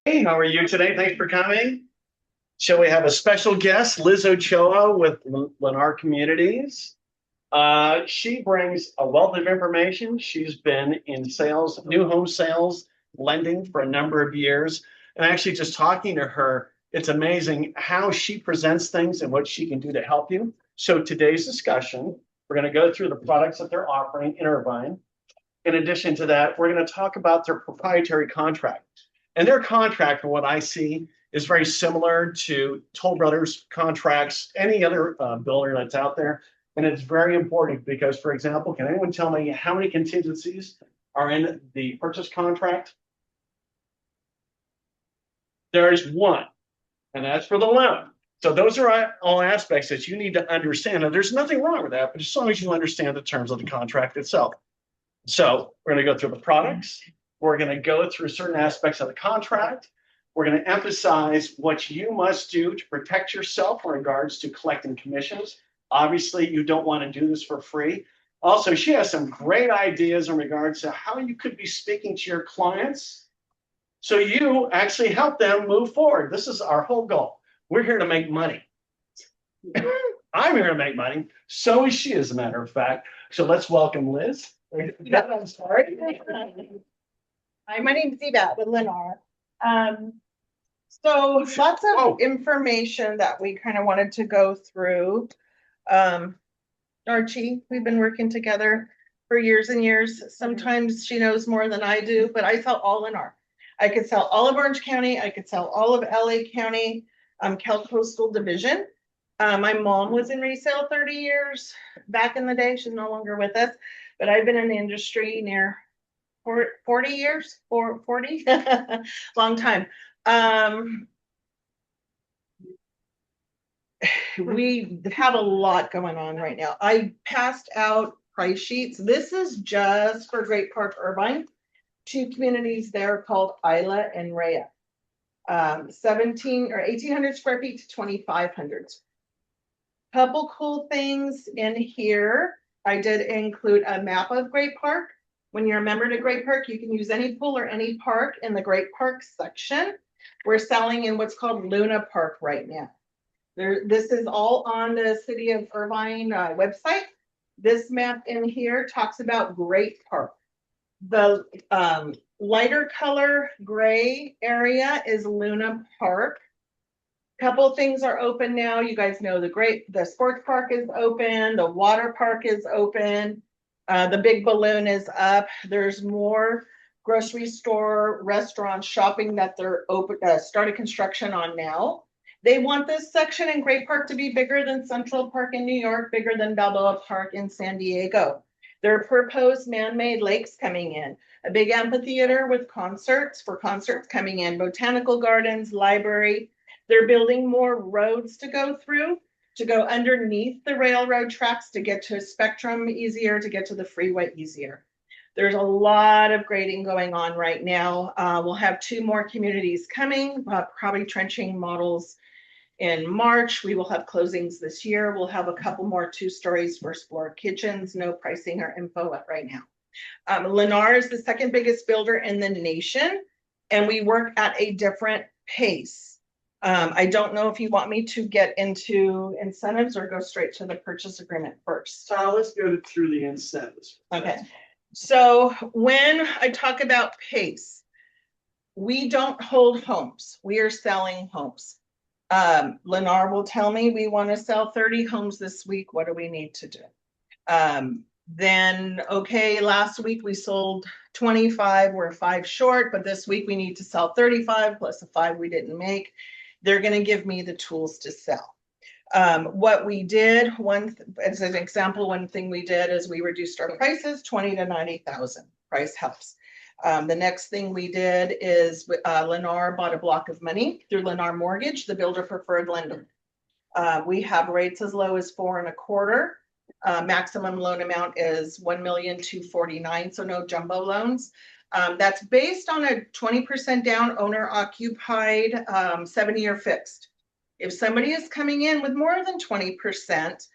Hey, how are you today? Thanks for coming. So we have a special guest, Liz Ochoa with Lennar Communities. She brings a wealth of information. She's been in sales, new home sales, lending for a number of years. And actually, just talking to her, it's amazing how she presents things and what she can do to help you. So today's discussion, we're going to go through the products that they're offering in Irvine. In addition to that, we're going to talk about their proprietary contract. And their contract, from what I see, is very similar to Toll Brothers contracts, any other builder that's out there. And it's very important because, for example, can anyone tell me how many contingencies are in the purchase contract? There is one, and that's for the loan. So those are all aspects that you need to understand. And there's nothing wrong with that, but as long as you understand the terms of the contract itself. So we're going to go through the products. We're going to go through certain aspects of the contract. We're going to emphasize what you must do to protect yourself in regards to collecting commissions. Obviously, you don't want to do this for free. Also, she has some great ideas in regards to how you could be speaking to your clients so you actually help them move forward. This is our whole goal. We're here to make money. I'm here to make money. So is she, as a matter of fact. So let's welcome Liz. I'm sorry. Hi, my name's Yvette with Lennar. Um, so lots of information that we kind of wanted to go through. Archie, we've been working together for years and years. Sometimes she knows more than I do, but I sell all Lennar. I could sell all of Orange County. I could sell all of LA County, Cal Coastal Division. My mom was in resale 30 years back in the day. She's no longer with us, but I've been in the industry near 40 years, 40, long time. We have a lot going on right now. I passed out price sheets. This is just for Great Park Irvine. Two communities there called Isla and Rhea. 17 or 1,800 square feet to 2,500. Couple cool things in here. I did include a map of Great Park. When you're a member to Great Park, you can use any pool or any park in the Great Park section. We're selling in what's called Luna Park right now. This is all on the City of Irvine website. This map in here talks about Great Park. The lighter color gray area is Luna Park. Couple things are open now. You guys know the sports park is open, the water park is open, the big balloon is up. There's more grocery store, restaurant, shopping that they're open, started construction on now. They want this section in Great Park to be bigger than Central Park in New York, bigger than Balboa Park in San Diego. There are proposed man-made lakes coming in, a big amphitheater with concerts coming in, botanical gardens, library. They're building more roads to go through, to go underneath the railroad tracks to get to Spectrum easier, to get to the freeway easier. There's a lot of grading going on right now. We'll have 2 more communities coming, probably trenching models in March. We will have closings this year. We'll have a couple more 2-stories, first floor kitchens, no pricing or info right now. Lennar is the second biggest builder in the nation, and we work at a different pace. I don't know if you want me to get into incentives or go straight to the purchase agreement first. So let's go through the incentives. Okay. So when I talk about pace, we don't hold homes. We are selling homes. Lennar will tell me we want to sell 30 homes this week. What do we need to do? Then, okay, last week we sold 25. We're 5 short, but this week we need to sell 35 plus the 5 we didn't make. They're going to give me the tools to sell. What we did, as an example, one thing we did is we reduced our prices 20 to 90,000. Price helps. The next thing we did is Lennar bought a block of money through Lennar Mortgage, the builder preferred lender. We have rates as low as 4.25. Maximum loan amount is $1,249,000, so no jumbo loans. That's based on a 20% down, owner occupied, 7-year fixed. If somebody is coming in with more than 20%,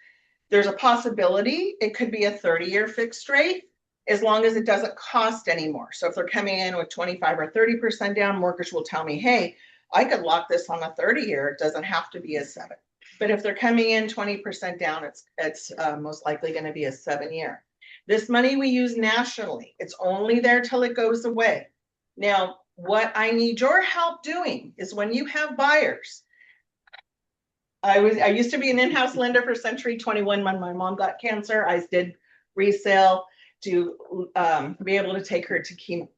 there's a possibility it could be a 30-year fixed rate. as long as it doesn't cost anymore. So if they're coming in with 25 or 30% down, mortgage will tell me, hey, I could lock this on a 30-year. It doesn't have to be a 7. But if they're coming in 20% down, it's most likely going to be a 7-year. This money we use nationally. It's only there till it goes away. Now, what I need your help doing is when you have buyers. I used to be an in-house lender for Century 21 when my mom got cancer. I did resale to be able to take her to chemo.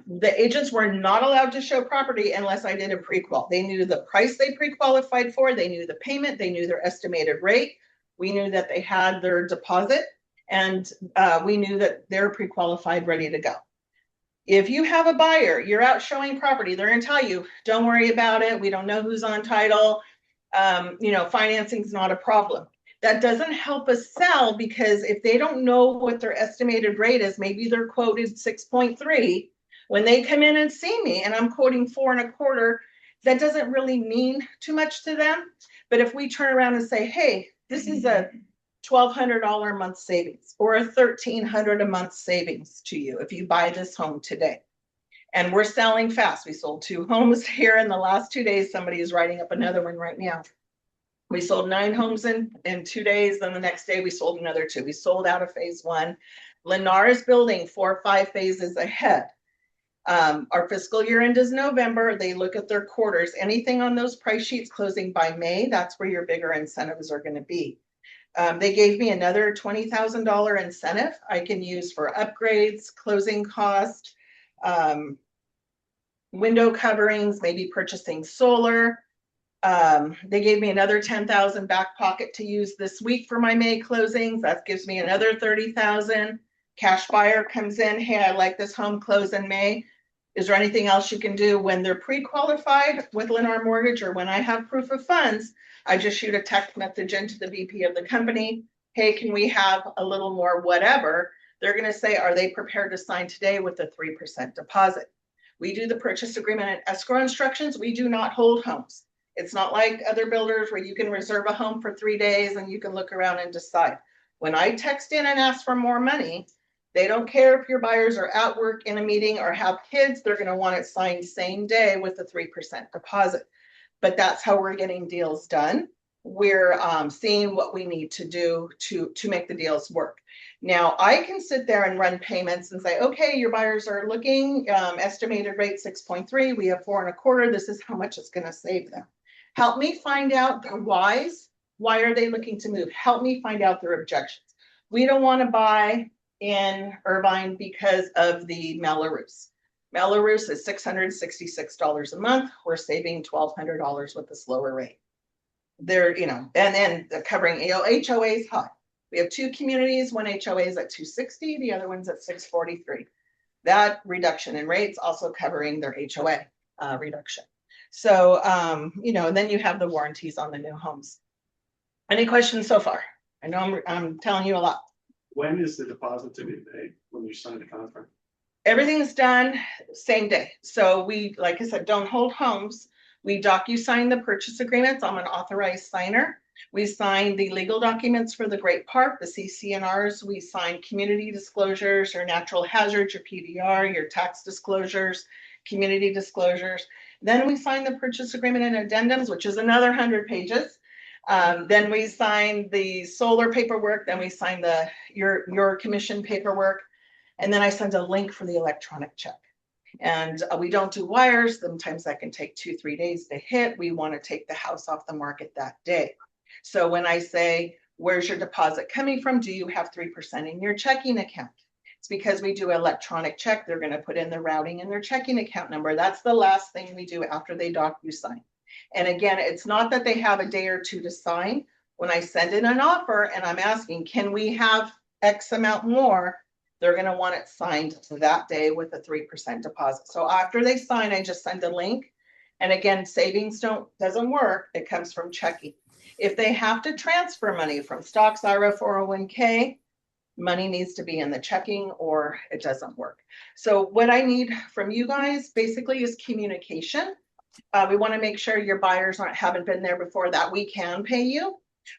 The agents were not allowed to show property unless I did a pre-qual. They knew the price they pre-qualified for, they knew the payment, they knew their estimated rate. We knew that they had their deposit, and we knew that they're pre-qualified, ready to go. If you have a buyer, you're out showing property, they're going to tell you, don't worry about it. We don't know who's on title. Financing is not a problem. That doesn't help us sell, because if they don't know what their estimated rate is, maybe they're quoted 6.3. When they come in and see me and I'm quoting 4.25, that doesn't really mean too much to them. But if we turn around and say, hey, this is a $1,200 a month savings or a $1,300 a month savings to you if you buy this home today. And we're selling fast. We sold 2 homes here in the last 2 days. Somebody is writing up another one right now. We sold 9 homes in 2 days. Then the next day we sold another 2. We sold out of phase 1. Lennar is building 4 or 5 phases ahead. Our fiscal year end is November. They look at their quarters. Anything on those price sheets closing by May, that's where your bigger incentives are going to be. They gave me another $20,000 incentive I can use for upgrades, closing cost, window coverings, maybe purchasing solar. They gave me another $10,000 back pocket to use this week for my May closings. That gives me another $30,000. Cash buyer comes in, hey, I like this home, close in May. Is there anything else you can do? When they're pre-qualified with Lennar Mortgage, or when I have proof of funds, I just shoot a text message into the VP of the company. Hey, can we have a little more whatever? They're going to say, are they prepared to sign today with a 3% deposit? We do the purchase agreement and escrow instructions. We do not hold homes. It's not like other builders where you can reserve a home for 3 days and you can look around and decide. When I text in and ask for more money, they don't care if your buyers are at work, in a meeting, or have kids. They're going to want it signed same day with a 3% deposit. But that's how we're getting deals done. We're seeing what we need to do to make the deals work. Now, I can sit there and run payments and say, okay, your buyers are looking, estimated rate 6.3. We have 4.25. This is how much it's going to save them. Help me find out their whys. Why are they looking to move? Help me find out their objections. We don't want to buy in Irvine because of the Melrose. Melrose is $666 a month. We're saving $1,200 with this lower rate. They're, and then covering HOA is high. We have 2 communities. One HOA is at $260, the other one's at $643. That reduction in rates also covering their HOA reduction. So, and then you have the warranties on the new homes. Any questions so far? I know I'm telling you a lot. When is the deposit to be paid when you sign the contract? Everything's done same day. So we, like I said, don't hold homes. We docu-sign the purchase agreements. I'm an authorized signer. We sign the legal documents for the Great Park, the CC&Rs. We sign community disclosures, your natural hazards, your PDR, your tax disclosures, community disclosures. Then we sign the purchase agreement and addendums, which is another 100 pages. Then we sign the solar paperwork. Then we sign your commission paperwork. And then I send a link for the electronic check. And we don't do wires. Sometimes that can take 2-3 days to hit. We want to take the house off the market that day. So when I say, where's your deposit coming from? Do you have 3% in your checking account? It's because we do electronic check. They're going to put in the routing and their checking account number. That's the last thing we do after they docu-sign. And again, it's not that they have a day or 2 to sign. When I send in an offer and I'm asking, can we have X amount more? They're going to want it signed that day with a 3% deposit. So after they sign, I just send a link. And again, savings doesn't work. It comes from checking. If they have to transfer money from stocks, IRA, 401k, money needs to be in the checking or it doesn't work. So what I need from you guys basically is communication. We want to make sure your buyers haven't been there before, that we can pay you.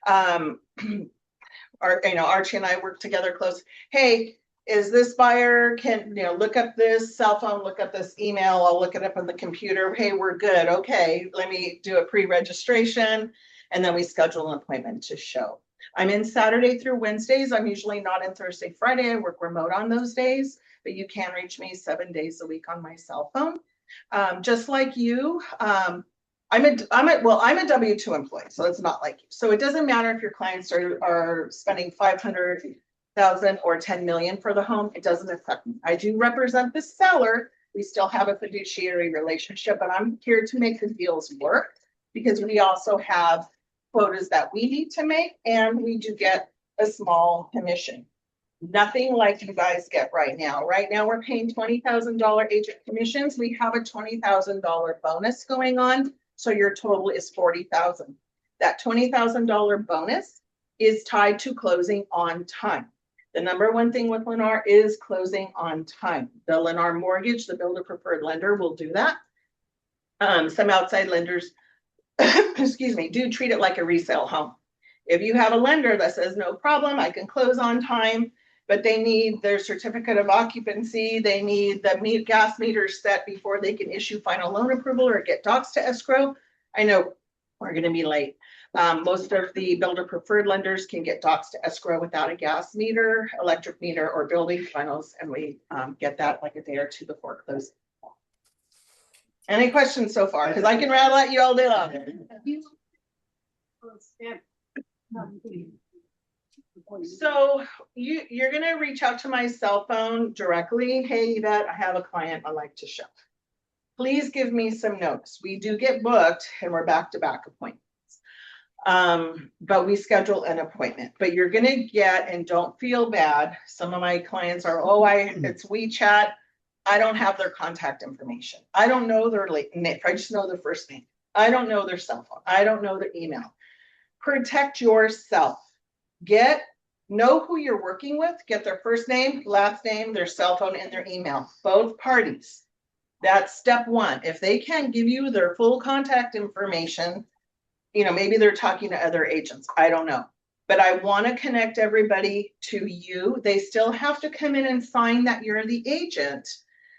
Archie and I work together close. Hey, is this buyer can, look up this cell phone, look up this email, I'll look it up on the computer. Hey, we're good. Okay, let me do a pre-registration. And then we schedule an appointment to show. I'm in Saturday through Wednesdays. I'm usually not in Thursday, Friday. I work remote on those days, but you can reach me 7 days a week on my cell phone. Just like you, I'm a W-2 employee, so it's not like you. So it doesn't matter if your clients are spending 500,000 or 10 million for the home. It doesn't affect me. I do represent the seller. We still have a fiduciary relationship, but I'm here to make the deals work because we also have quotas that we need to make, and we do get a small commission. Nothing like you guys get right now. Right now, we're paying $20,000 agent commissions. We have a $20,000 bonus going on, so your total is $40,000. That $20,000 bonus is tied to closing on time. The number one thing with Lennar is closing on time. The Lennar mortgage, the builder preferred lender, will do that. Some outside lenders excuse me, do treat it like a resale home. If you have a lender that says, no problem, I can close on time, but they need their certificate of occupancy, they need the gas meters set before they can issue final loan approval or get docs to escrow. I know we're going to be late. Most of the builder preferred lenders can get docs to escrow without a gas meter, electric meter, or building finals, and we get that like a day or two before closing. Any questions so far? Because I can rattle at you all day long. So you're going to reach out to my cell phone directly. Hey, Yvette, I have a client I'd like to show. Please give me some notice. We do get booked and we're back-to-back appointments. But we schedule an appointment. But you're going to get, and don't feel bad, some of my clients are, it's WeChat. I don't have their contact information. I don't know their name. I just know their first name. I don't know their cell phone. I don't know their email. Protect yourself. Know who you're working with. Get their first name, last name, their cell phone, and their email. Both parties. That's step one. If they can't give you their full contact information, maybe they're talking to other agents. I don't know. But I want to connect everybody to you. They still have to come in and sign that you're the agent.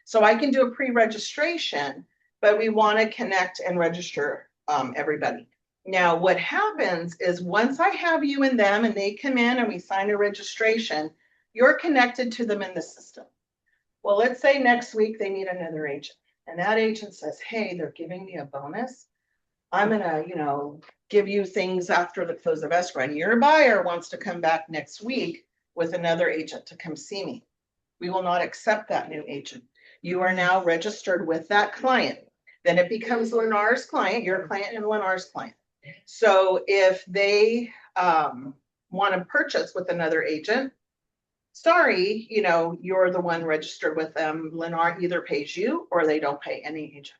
So I can do a pre-registration, but we want to connect and register everybody. Now, what happens is once I have you and them and they come in and we sign a registration, you're connected to them in the system. Well, let's say next week they need another agent and that agent says, hey, they're giving me a bonus. I'm going to, give you things after the close of escrow, and your buyer wants to come back next week with another agent to come see me. We will not accept that new agent. You are now registered with that client. Then it becomes Lennar's client, your client and Lennar's client. So if they want to purchase with another agent, sorry, you're the one registered with them. Lennar either pays you or they don't pay any agent.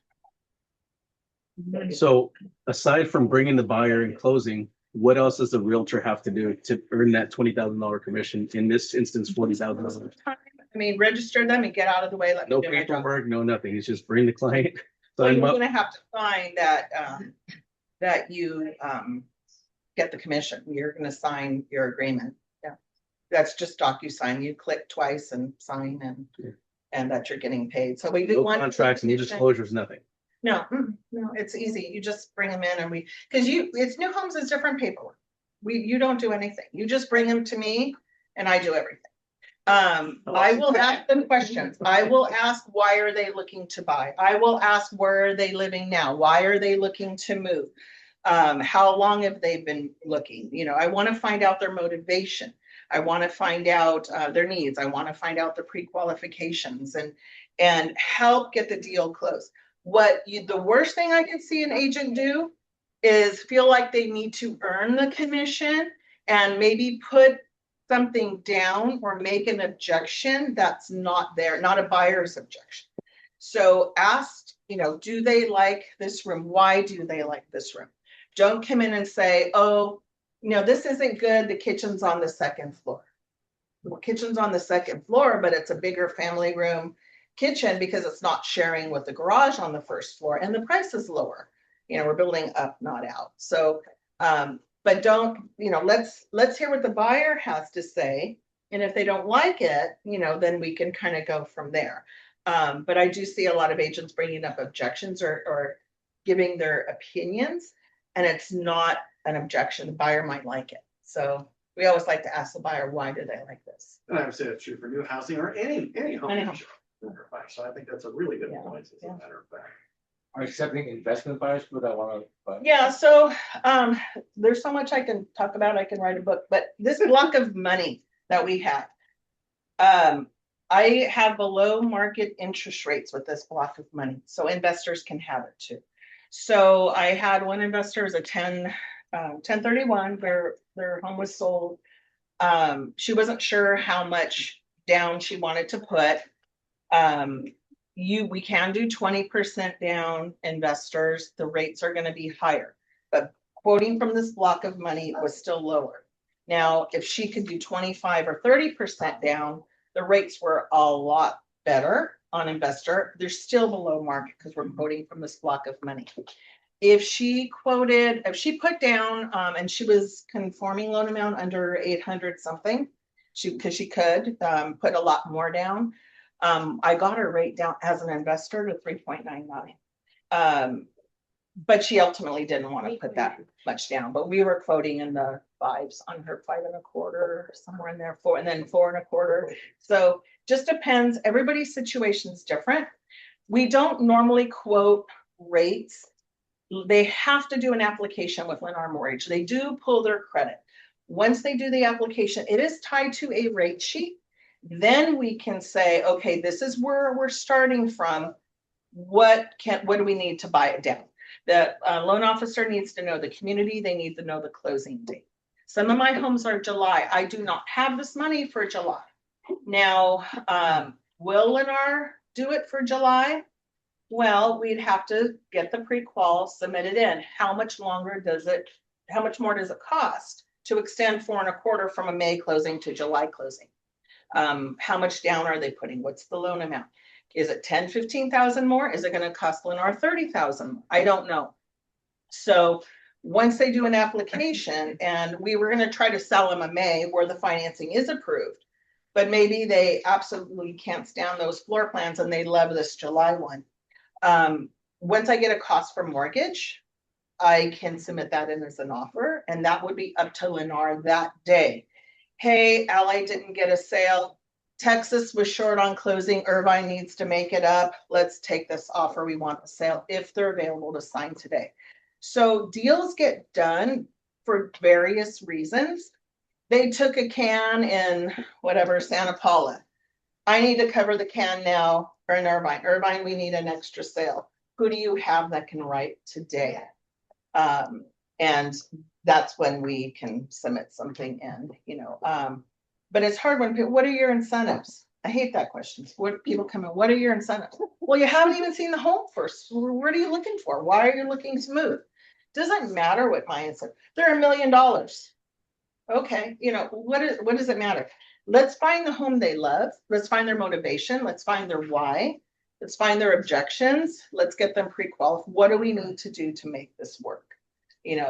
So aside from bringing the buyer and closing, what else does the realtor have to do to earn that $20,000 commission? In this instance, $40,000. I mean, register them and get out of the way. Let No me do my job. paperwork, no nothing. It's just bring the client. So sign you're them up. going to have to find that you get the commission. You're going to sign your agreement. Yeah, that's just DocuSign. You click twice and sign, and that you're getting paid. So we do No contracts, no disclosures, nothing. No, it's easy. You just bring them in and it's new homes is different paperwork. You don't do anything. You just bring them to me and I do everything. I will ask them questions. I will ask, why are they looking to buy? I will ask, where are they living now? Why are they looking to move? How long have they been looking? I want to find out their motivation. I want to find out their needs. I want to find out the pre-qualifications and help get the deal closed. The worst thing I can see an agent do is feel like they need to earn the commission and maybe put something down or make an objection that's not there, not a buyer's objection. So ask, do they like this room? Why do they like this room? Don't come in and say, oh, this isn't good. The kitchen's on the second floor. Well, kitchen's on the second floor, but it's a bigger family room kitchen because it's not sharing with the garage on the first floor and the price is lower. We're building up, not out. So, but don't, let's hear what the buyer has to say And if they don't like it, then we can kind of go from there. But I do see a lot of agents bringing up objections or giving their opinions, and it's not an objection. The buyer might like it. So we always like to ask the buyer, why do they like this? And I would say that's true for new housing or any home. Any home. So I think that's a really good Yeah, point, as a yeah. matter of fact. Are you accepting investment buyers for that one? Yeah, so there's so much I can talk about. I can write a book, but this block of money that we have, I have below market interest rates with this block of money, so investors can have it too. So I had one investor as a 1031, their home was sold. She wasn't sure how much down she wanted to put. We can do 20% down, investors. The rates are going to be higher, but quoting from this block of money was still lower. Now, if she could do 25 or 30% down, the rates were a lot better on investor. They're still below market because we're quoting from this block of money. If she put down, and she was conforming loan amount under 800 something, because she could put a lot more down. I got her rate down as an investor to 3.99. But she ultimately didn't want to put that much down, but we were quoting in the fives on her 5.25, somewhere in there, and then 4.25. So just depends. Everybody's situation is different. We don't normally quote rates. They have to do an application with Lennar Mortgage. They do pull their credit. Once they do the application, it is tied to a rate sheet. Then we can say, okay, this is where we're starting from. What do we need to buy it down? The loan officer needs to know the community. They need to know the closing date. Some of my homes are July. I do not have this money for July. Now, will Lennar do it for July? Well, we'd have to get the pre-qual submitted in. How much more does it cost to extend 4.25 from a May closing to July closing? How much down are they putting? What's the loan amount? Is it 10, 15,000 more? Is it going to cost Lennar 30,000? I don't know. So once they do an application, and we were going to try to sell them a May where the financing is approved, but maybe they absolutely can't stand those floor plans and they love this July one. Once I get a cost for mortgage, I can submit that in as an offer, and that would be up to Lennar that day. Hey, Ally didn't get a sale. Texas was short on closing. Irvine needs to make it up. Let's take this offer. We want a sale if they're available to sign today. So deals get done for various reasons. They took a can in whatever, Santa Paula. I need to cover the can now, or in Irvine. Irvine, we need an extra sale. Who do you have that can write today? And that's when we can submit something in, but it's hard when people, what are your incentives? I hate that question. What people come in, what are your incentives? Well, you haven't even seen the home first. What are you looking for? Why are you looking to move? Doesn't matter what my incentive. They're $1 million. Okay, what does it matter? Let's find the home they love. Let's find their motivation. Let's find their why. Let's find their objections. Let's get them pre-qualified. What do we need to do to make this work?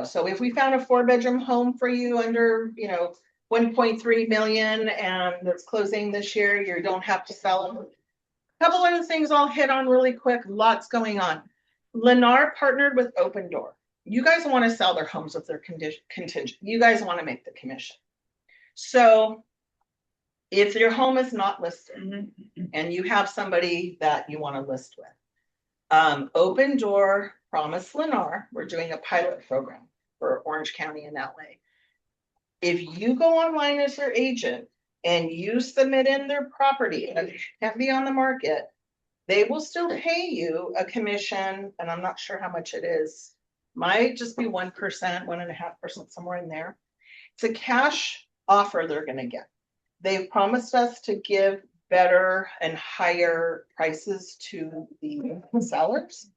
So if we found a 4-bedroom home for you under, 1.3 million and that's closing this year, you don't have to sell them. A couple of things I'll hit on really quick. Lots going on. Lennar partnered with Open Door. You guys want to sell their homes with their contingent. You guys want to make the commission. So if your home is not listed and you have somebody that you want to list with, Open Door promised Lennar, we're doing a pilot program for Orange County and LA. If you go online as your agent and you submit in their property and it can't be on the market, they will still pay you a commission, and I'm not sure how much it is. Might just be 1%, 1.5%, somewhere in there. It's a cash offer they're going to get. They've promised us to give better and higher prices to the sellers.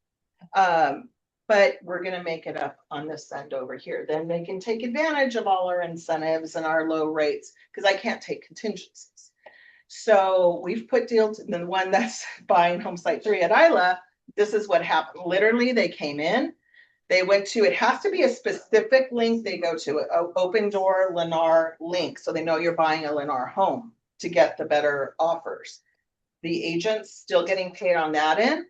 But we're going to make it up on this end over here. Then they can take advantage of all our incentives and our low rates because I can't take contingencies. So we've put deals, and the one that's buying home site 3 at Isla, this is what happened. Literally, they came in, they went to, it has to be a specific link they go to, Open Door Lennar link, so they know you're buying a Lennar home. to get the better offers. The agent's still getting paid on that end.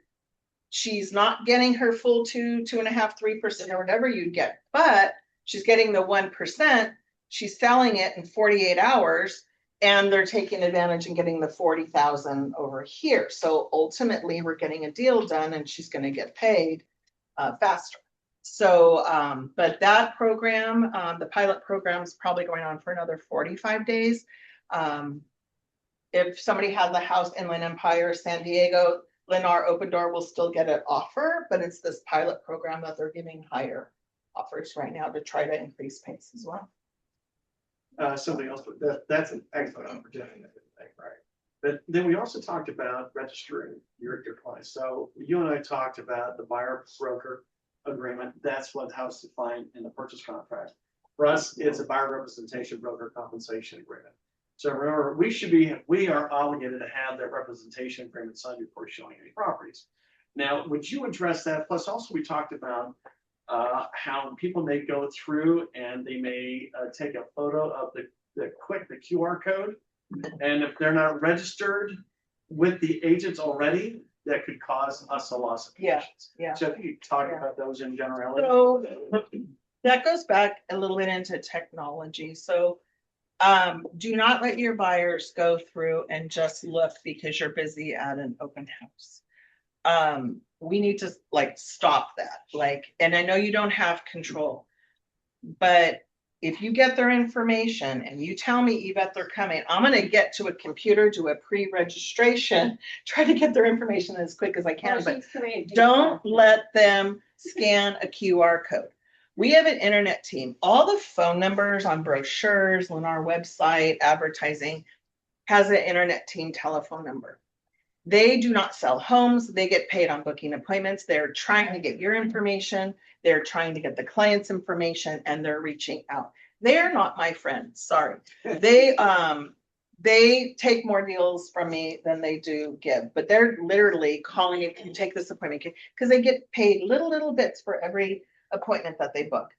She's not getting her full 2.5%, 3% or whatever you get, but she's getting the 1%. She's selling it in 48 hours and they're taking advantage and getting the 40,000 over here. So ultimately we're getting a deal done and she's going to get paid faster. So, but that program, the pilot program is probably going on for another 45 days. If somebody has a house in Inland Empire, San Diego, Lennar Open Door will still get an offer, but it's this pilot program that they're giving higher offers right now to try to increase pace as well. Something else, but that's an excellent opportunity, I think, right? But then we also talked about registering your clients. So you and I talked about the buyer broker agreement. That's what how it's defined in the purchase contract. For us, it's a buyer representation broker compensation agreement. So remember, we are obligated to have that representation agreement signed before showing any properties. Now, would you address that? Plus, also we talked about how people may go through and they may take a photo of the QR code, and if they're not registered with the agents already, that could cause us a loss of patients. Yeah. So if you talk about those in generality. So that goes back a little bit into technology. So do not let your buyers go through and just look because you're busy at an open house. We need to stop that. And I know you don't have control, but if you get their information and you tell me, Yvette, they're coming, I'm going to get to a computer, do a pre-registration, try to get their information as quick as I can, but don't let them scan a QR code. We have an internet team. All the phone numbers on brochures, on our website, advertising has an internet team telephone number. They do not sell homes. They get paid on booking appointments. They're trying to get your information. They're trying to get the client's information and they're reaching out. They're not my friends. Sorry. They take more deals from me than they do give, but they're literally calling you, can you take this appointment? Because they get paid little bits for every appointment that they book.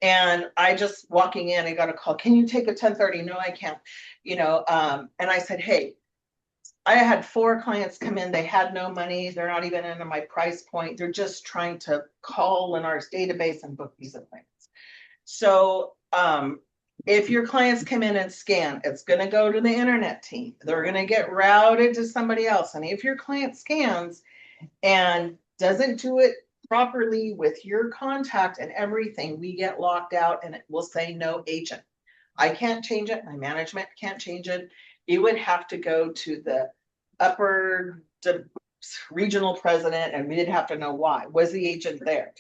And I just walking in, I got a call, can you take a 10:30? No, I can't. And I said, hey, I had 4 clients come in. They had no money. They're not even into my price point. They're just trying to call Lennar's database and book these appointments. So if your clients come in and scan, it's going to go to the internet team. They're going to get routed to somebody else. And if your client scans and doesn't do it properly with your contact and everything, we get locked out and it will say no agent. I can't change it. My management can't change it. It would have to go to the upper regional president, and we didn't have to know why. Was the agent there?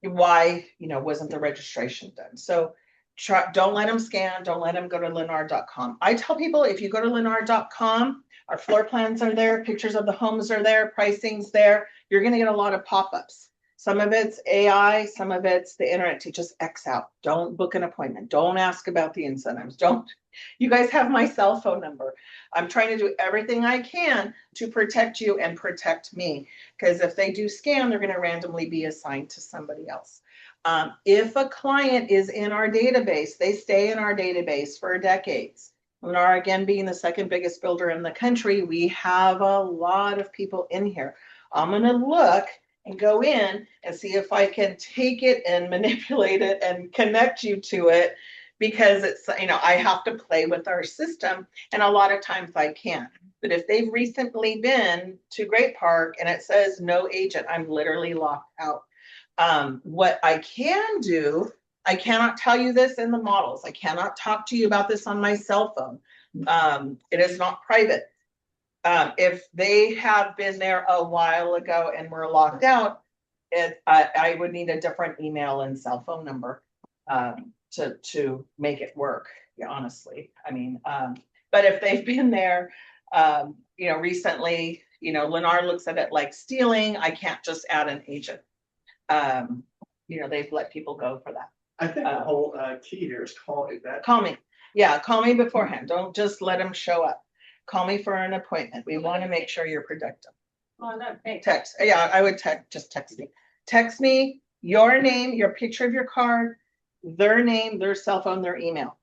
Why, wasn't the registration done? So don't let them scan. Don't let them go to lennar.com. I tell people, if you go to lennar.com, our floor plans are there, pictures of the homes are there, pricing's there. You're going to get a lot of pop-ups. Some of it's AI, some of it's the internet to just X out. Don't book an appointment. Don't ask about the incentives. You guys have my cell phone number. I'm trying to do everything I can to protect you and protect me. Because if they do scam, they're going to randomly be assigned to somebody else. If a client is in our database, they stay in our database for decades. Lennar, again, being the second biggest builder in the country, we have a lot of people in here. I'm going to look and go in and see if I can take it and manipulate it and connect you to it, because it's, I have to play with our system, and a lot of times I can't. But if they've recently been to Great Park and it says no agent, I'm literally locked out. What I can do, I cannot tell you this in the models. I cannot talk to you about this on my cell phone. It is not private. If they have been there a while ago and were locked out, I would need a different email and cell phone number to make it work. Yeah, honestly, but if they've been there, recently, Lennar looks at it like stealing. I can't just add an agent. They've let people go for that. I think the whole key here is call me. Yeah, call me beforehand. Don't just let them show up. Call me for an appointment. We want to make sure you're productive. Text. Yeah, I would just text me. Text me your name, your picture of your card, their name, their cell phone, their email.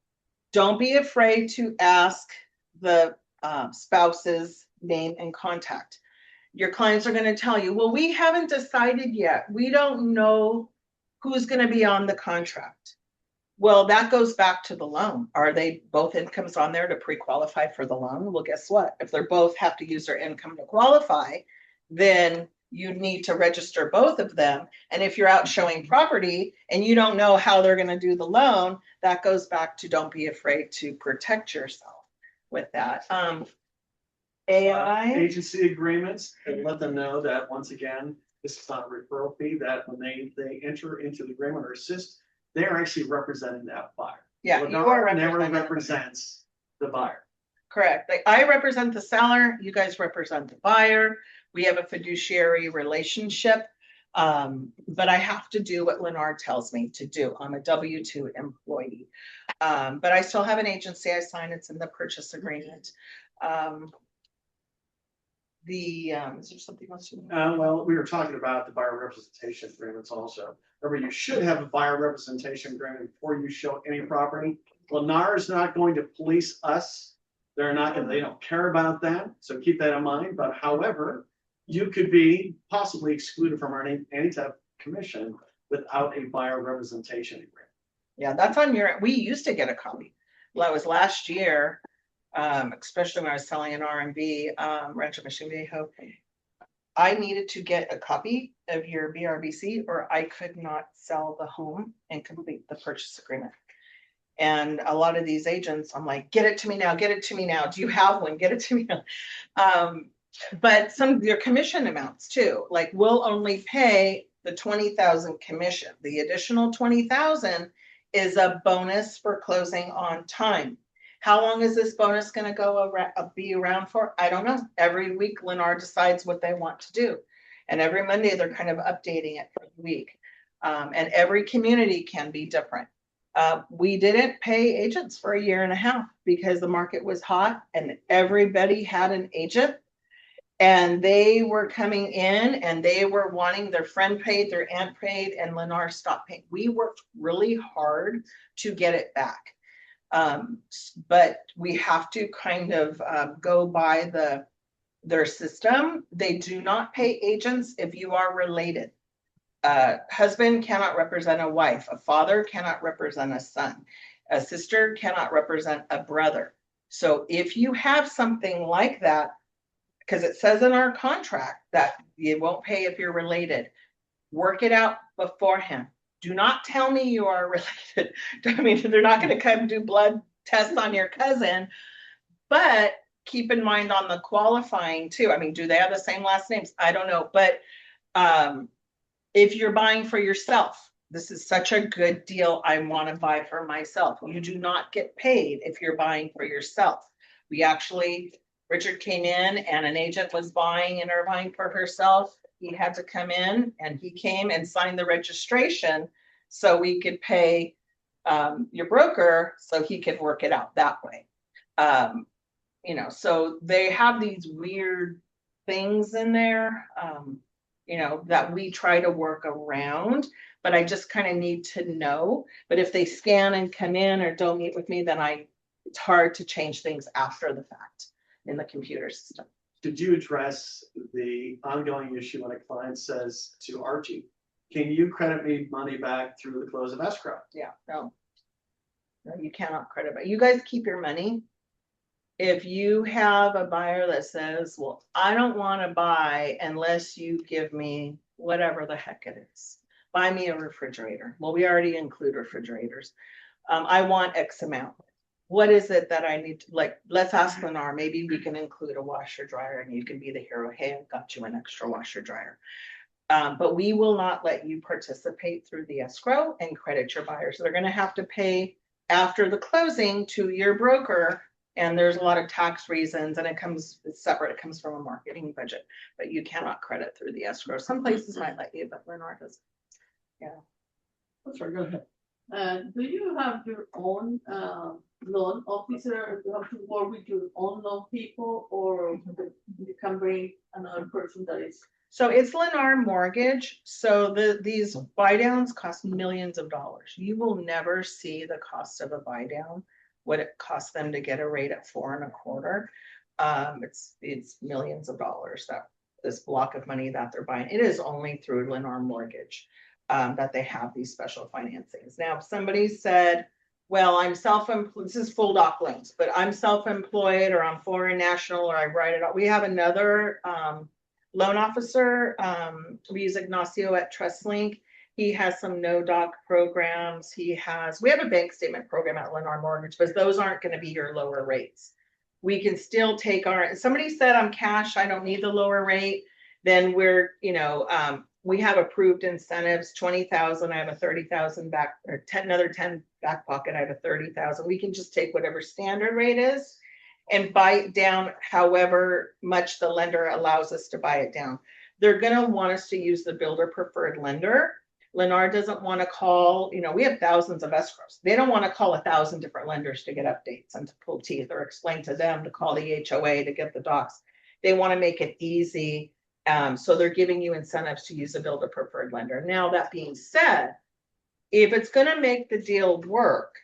Don't be afraid to ask the spouse's name and contact. Your clients are going to tell you, well, we haven't decided yet. We don't know who's going to be on the contract. Well, that goes back to the loan. Are they both incomes on there to pre-qualify for the loan? Well, guess what? If they're both have to use their income to qualify, then you need to register both of them. And if you're out showing property and you don't know how they're going to do the loan, that goes back to don't be afraid to protect yourself with that. AI. Agency agreements, and let them know that, once again, this is not a referral fee, that when they enter into the agreement or assist, they're actually representing that buyer. Yeah, you Lennar are never representing. represents the buyer. Correct. Like I represent the seller, you guys represent the buyer. We have a fiduciary relationship. But I have to do what Lennar tells me to do. I'm a W-2 employee. But I still have an agency I sign. It's in the purchase agreement. Is there something else you want? Well, we were talking about the buyer representation agreements also. Remember, you should have a buyer representation agreement before you show any property. Lennar is not going to police us. They're not going to, they don't care about that. So keep that in mind. But however, you could be possibly excluded from any type of commission without a buyer representation agreement. Yeah, that's on your, we used to get a copy. Well, that was last year, especially when I was selling an R&B, Rancho Mission Viejo. I needed to get a copy of your BRBC or I could not sell the home and complete the purchase agreement. And a lot of these agents, I'm like, get it to me now, get it to me now. Do you have one? Get it to me now. But some of your commission amounts too, like we'll only pay the 20,000 commission. The additional 20,000 is a bonus for closing on time. How long is this bonus going to be around for? I don't know. Every week, Lennar decides what they want to do. And every Monday, they're kind of updating it for the week. And every community can be different. We didn't pay agents for 1.5 years because the market was hot and everybody had an agent. And they were coming in and they were wanting their friend paid, their aunt paid, and Lennar stopped paying. We worked really hard to get it back. But we have to kind of go by their system. They do not pay agents if you are related. Husband cannot represent a wife. A father cannot represent a son. A sister cannot represent a brother. So if you have something like that, because it says in our contract that you won't pay if you're related, work it out beforehand. Do not tell me you are related. I mean, they're not going to come do blood tests on your cousin, but keep in mind on the qualifying too. I mean, do they have the same last names? I don't know. But if you're buying for yourself, this is such a good deal. I want to buy for myself. You do not get paid if you're buying for yourself. Richard came in and an agent was buying in Irvine for herself. He had to come in and he came and signed the registration so we could pay your broker so he could work it out that way. So they have these weird things in there, that we try to work around, but I just kind of need to know. But if they scan and come in or don't meet with me, then it's hard to change things after the fact in the computer system. Did you address the ongoing issue when a client says to Archie, can you credit me money back through the close of escrow? Yeah, no, you cannot credit back. You guys keep your money. If you have a buyer that says, well, I don't want to buy unless you give me whatever the heck it is, buy me a refrigerator. Well, we already include refrigerators. I want X amount. What is it that I need to, let's ask Lennar, maybe we can include a washer dryer and you can be the hero. Hey, I've got you an extra washer dryer. But we will not let you participate through the escrow and credit your buyers. They're going to have to pay after the closing to your broker. And there's a lot of tax reasons and it's separate. It comes from a marketing budget, but you cannot credit through the escrow. Some places might let you, but Lennar doesn't. Yeah. That's right, go ahead. Do you have your own loan officer? Do you have to work with your own loan people, or you can bring another person that is? So it's Lennar Mortgage. So these buy downs cost millions of dollars. You will never see the cost of a buy down what it costs them to get a rate at 4.25. It's millions of dollars, that this block of money that they're buying. It is only through Lennar Mortgage that they have these special financings. Now, if somebody said, well, I'm self-employed, this is full doc loans, but I'm self-employed or I'm foreign national or I write it out. We have another loan officer. We use Ignacio at TrustLink. He has some no doc programs. We have a bank statement program at Lennar Mortgage, but those aren't going to be your lower rates. We can still take somebody said I'm cash, I don't need the lower rate, then we're, we have approved incentives, 20,000, I have a 30,000 back, or another 10 back pocket, I have a 30,000. We can just take whatever standard rate is and buy it down however much the lender allows us to buy it down. They're gonna want us to use the builder preferred lender. Lennar doesn't want to call, we have thousands of escrows. They don't want to call 1,000 different lenders to get updates and to pull teeth or explain to them to call the HOA to get the docs. They want to make it easy. So they're giving you incentives to use a builder preferred lender. Now, that being said, if it's going to make the deal work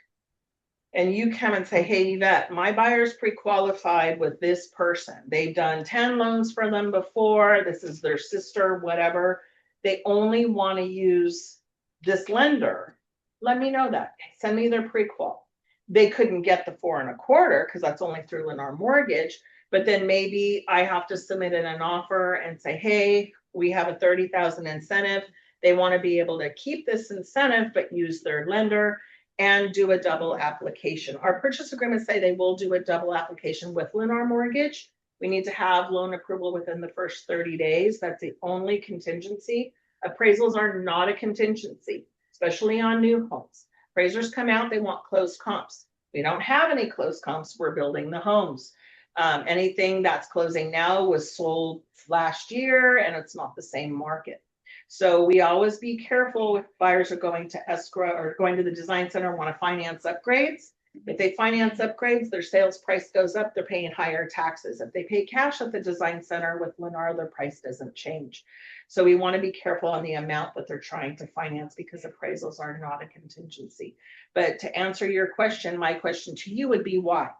and you come and say, hey, Yvette, my buyer's pre-qualified with this person. They've done 10 loans for them before. This is their sister, whatever. They only want to use this lender. Let me know that. Send me their pre-qual. They couldn't get the 4.25 because that's only through Lennar Mortgage. But then maybe I have to submit in an offer and say, hey, we have a 30,000 incentive. They want to be able to keep this incentive, but use their lender and do a double application. Our purchase agreements say they will do a double application with Lennar Mortgage. We need to have loan approval within the first 30 days. That's the only contingency. Appraisals are not a contingency, especially on new homes. Appraisers come out, they want closed comps. We don't have any closed comps. We're building the homes. Anything that's closing now was sold last year and it's not the same market. So we always be careful if buyers are going to escrow or going to the design center and want to finance upgrades. If they finance upgrades, their sales price goes up, they're paying higher taxes. If they pay cash at the design center with Lennar, their price doesn't change. So we want to be careful on the amount that they're trying to finance because appraisals are not a contingency. But to answer your question, my question to you would be why?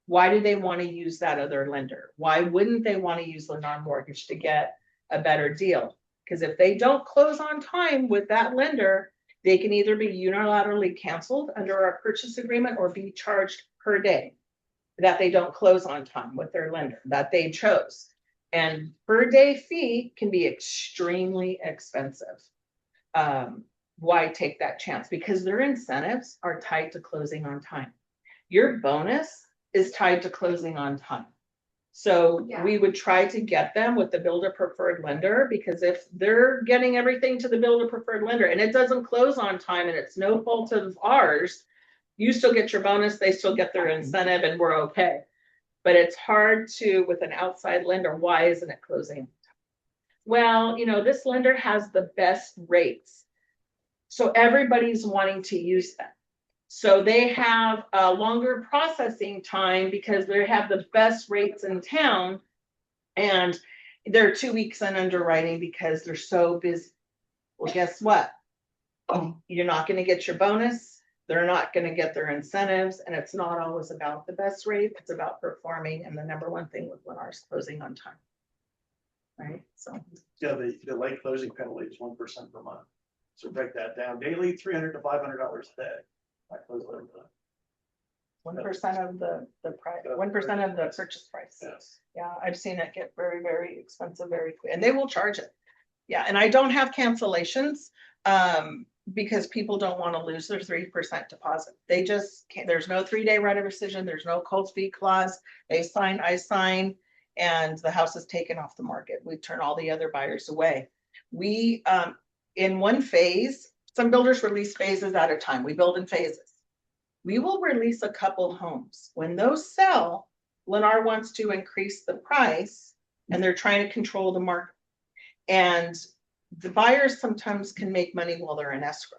Why do they want to use that other lender? Why wouldn't they want to use Lennar Mortgage to get a better deal? Because if they don't close on time with that lender, they can either be unilaterally canceled under our purchase agreement or be charged per day that they don't close on time with their lender that they chose. And per day fee can be extremely expensive. Why take that chance? Because their incentives are tied to closing on time. Your bonus is tied to closing on time. So we would try to get them with the builder preferred lender, because if they're getting everything to the builder preferred lender and it doesn't close on time and it's no fault of ours, you still get your bonus, they still get their incentive, and we're okay. But it's hard to, with an outside lender, why isn't it closing? Well, this lender has the best rates. So everybody's wanting to use them. So they have a longer processing time because they have the best rates in town, and they're 2 weeks in underwriting because they're so busy. Well, guess what? You're not going to get your bonus. They're not going to get their incentives, and it's not always about the best rate. It's about performing, and the number one thing with Lennar is closing on time. Right? So Yeah, the late closing penalty is 1% per month. So break that down daily, $300 to $500 a day. I close it every time. 1% of the price, 1% of the purchase price. Yes. Yeah, I've seen it get very, very expensive very quick, and they will charge it. Yeah, and I don't have cancellations because people don't want to lose their 3% deposit. They just can't. There's no 3-day right of rescission. There's no cold feet clause. They sign, I sign, and the house is taken off the market. We turn all the other buyers away. We in one phase. Some builders release phases at a time. We build in phases. We will release a couple homes. When those sell, Lennar wants to increase the price and they're trying to control the market. And the buyers sometimes can make money while they're in escrow.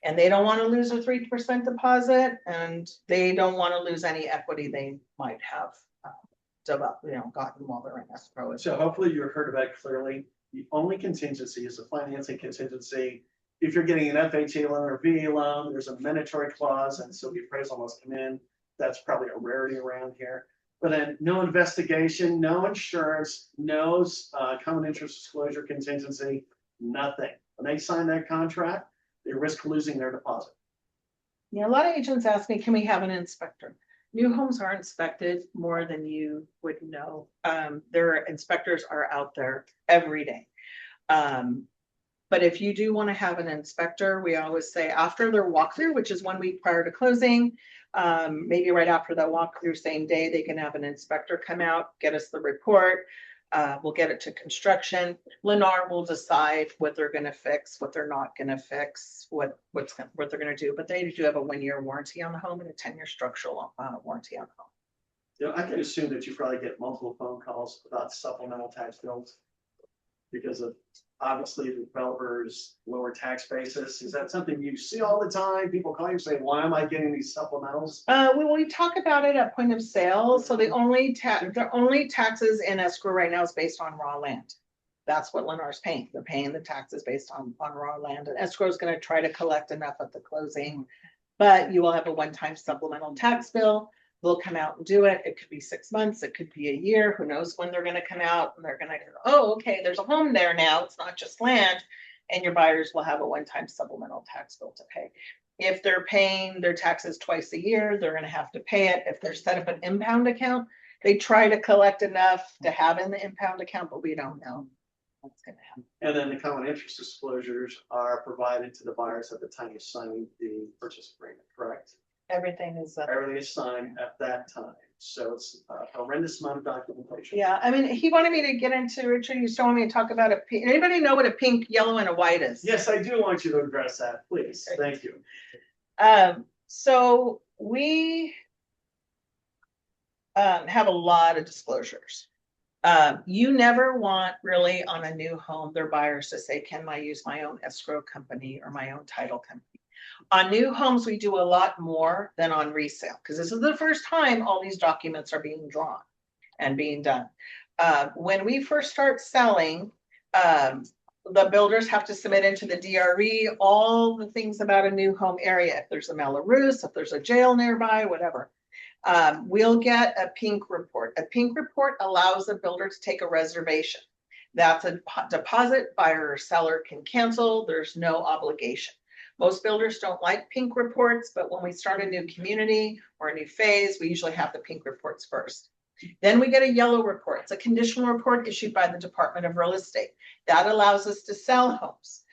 And they don't want to lose a 3% deposit, and they don't want to lose any equity they might have gotten while they're in escrow. So hopefully you heard about it clearly. The only contingency is a financing contingency. If you're getting an FHA loan or VA loan, there's a mandatory clause, and so the appraisal must come in. that's probably a rarity around here. But then no investigation, no insurance, no common interest disclosure contingency, nothing. When they sign that contract, they risk losing their deposit. Yeah, a lot of agents ask me, can we have an inspector? New homes are inspected more than you would know. Their inspectors are out there every day. But if you do want to have an inspector, we always say after their walkthrough, which is 1 week prior to closing, maybe right after that walkthrough, same day, they can have an inspector come out, get us the report. We'll get it to construction. Lennar will decide what they're going to fix, what they're not going to fix, what they're going to do. But they do have a 1-year warranty on the home and a 10-year structural warranty on the home. You know, I can assume that you probably get multiple phone calls about supplemental tax bills because of obviously the developers' lower tax basis. Is that something you see all the time? People call you and say, why am I getting these supplementals? We talk about it at point of sale. So the only taxes in escrow right now is based on raw land. That's what Lennar's paying. They're paying the taxes based on raw land, and escrow is going to try to collect enough at the closing. But you will have a one-time supplemental tax bill. They'll come out and do it. It could be 6 months. It could be a year. Who knows when they're going to come out, and they're going to go, oh, okay, there's a home there now. It's not just land. And your buyers will have a one-time supplemental tax bill to pay. If they're paying their taxes twice a year, they're going to have to pay it. If they're set up an impound account, they try to collect enough to have in the impound account, but we don't know what's going to happen. And then the common interest disclosures are provided to the buyers at the time of signing the purchase agreement, correct? Everything is Everything is signed at that time. So it's a horrendous amount of documentation. yeah. I mean, he wanted me to get into, Richard, you still want me to talk about a pink. Anybody know what a pink, yellow, and a white is? Yes, I do want you to address that, please. Thank you. So we have a lot of disclosures. You never want really on a new home, their buyers to say, can I use my own escrow company or my own title company? On new homes, we do a lot more than on resale because this is the first time all these documents are being drawn and being done. When we first start selling, the builders have to submit into the DRE all the things about a new home area. If there's a Melrose, if there's a jail nearby, whatever. We'll get a pink report. A pink report allows the builder to take a reservation. That's a deposit, buyer or seller can cancel. There's no obligation. Most builders don't like pink reports, but when we start a new community or a new phase, we usually have the pink reports first. Then we get a yellow report. It's a conditional report issued by the Department of Real Estate. That allows us to sell homes.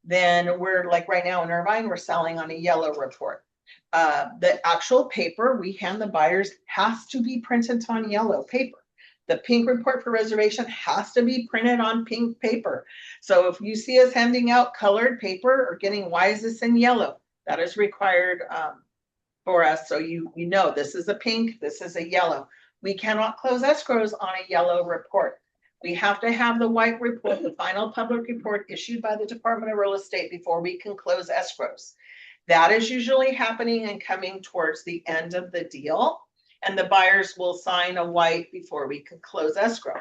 Then we're like right now in Irvine, we're selling on a yellow report. The actual paper we hand the buyers has to be printed on yellow paper. The pink report for reservation has to be printed on pink paper. So if you see us handing out colored paper or getting, why is this in yellow? That is required for us. So you know, this is a pink, this is a yellow. We cannot close escrows on a yellow report. We have to have the white report, the final public report issued by the Department of Real Estate before we can close escrows. That is usually happening and coming towards the end of the deal. And the buyers will sign a white before we can close escrow.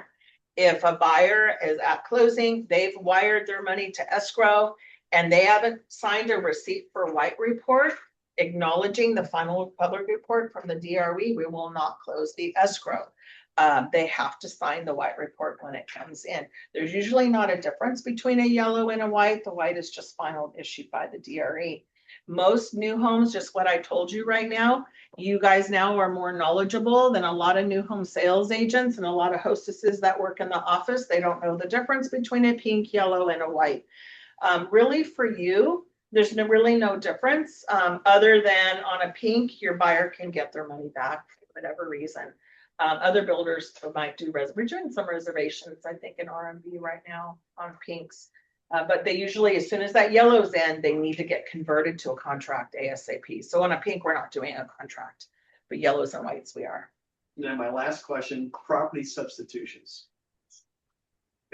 If a buyer is at closing, they've wired their money to escrow and they haven't signed a receipt for white report acknowledging the final public report from the DRE, we will not close the escrow. They have to sign the white report when it comes in. There's usually not a difference between a yellow and a white. The white is just final issued by the DRE. Most new homes, just what I told you right now, you guys now are more knowledgeable than a lot of new home sales agents and a lot of hostesses that work in the office. They don't know the difference between a pink, yellow, and a white. Really for you, there's really no difference other than on a pink, your buyer can get their money back for whatever reason. Other builders might do, we're doing some reservations, I think in RMV right now on pinks. But they usually, as soon as that yellow's in, they need to get converted to a contract ASAP. So on a pink, we're not doing a contract, but yellows and whites we are. And then my last question, property substitutions.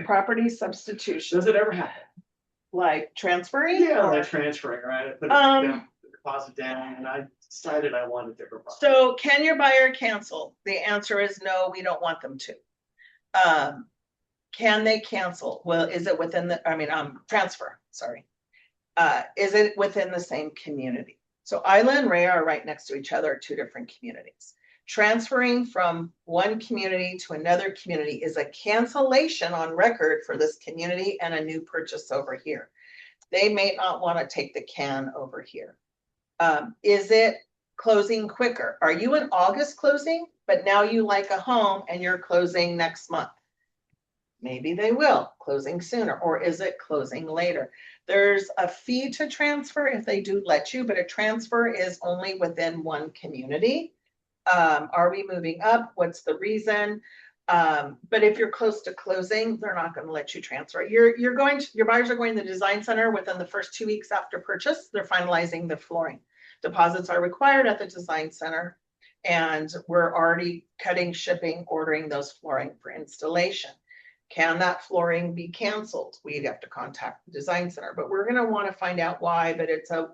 Property substitution, Does it ever happen? like transferring? Yeah, or- they're transferring, right? Put the deposit down and I decided I wanted different property. So can your buyer cancel? The answer is no, we don't want them to. Can they cancel? Well, is it within the, transfer, sorry. Is it within the same community? So Isla and Ray are right next to each other, two different communities. Transferring from one community to another community is a cancellation on record for this community and a new purchase over here. They may not want to take the can over here. Is it closing quicker? Are you in August closing, but now you like a home and you're closing next month? Maybe they will, closing sooner, or is it closing later? There's a fee to transfer if they do let you, but a transfer is only within one community. Are we moving up? What's the reason? But if you're close to closing, they're not going to let you transfer. Your buyers are going to the design center within the first 2 weeks after purchase. They're finalizing the flooring. Deposits are required at the design center, and we're already cutting, shipping, ordering those flooring for installation. Can that flooring be canceled? We'd have to contact the design center, but we're going to want to find out why. But it's a